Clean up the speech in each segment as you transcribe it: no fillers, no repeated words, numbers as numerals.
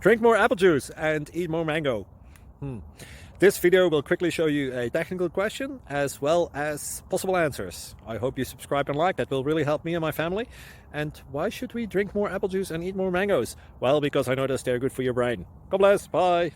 Drink more apple juice and eat more mango. This video will quickly show you a technical question as well as possible answers. I hope you subscribe and like, that will really help me and my family. And why should we drink more apple juice and eat more mangoes? Well, because I noticed they're good for your brain. God bless, bye.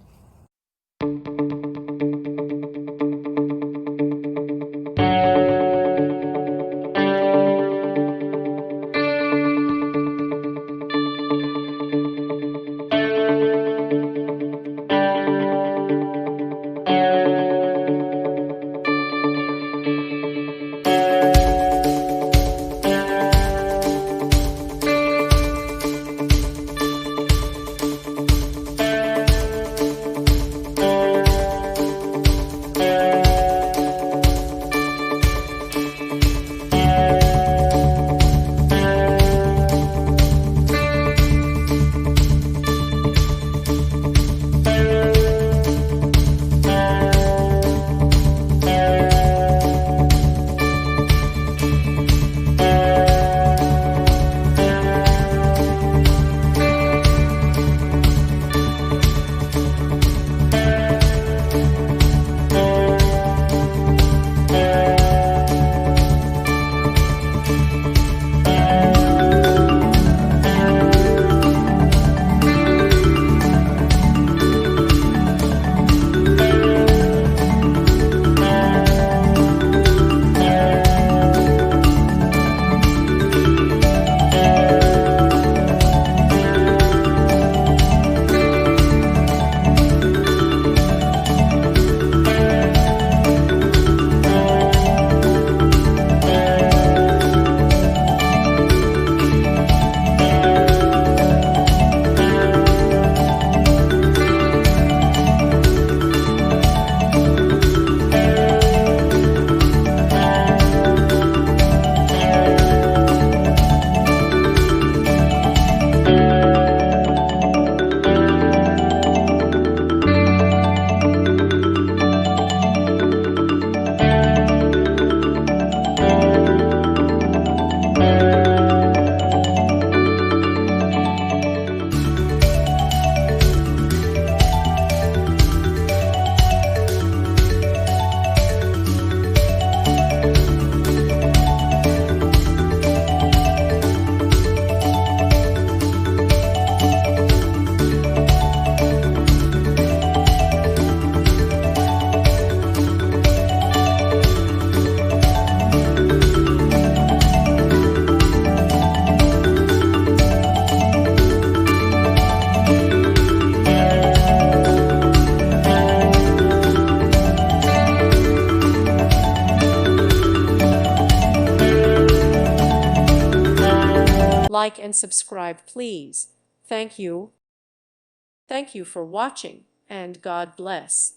Like and subscribe, please. Thank you. Thank you for watching, and God bless.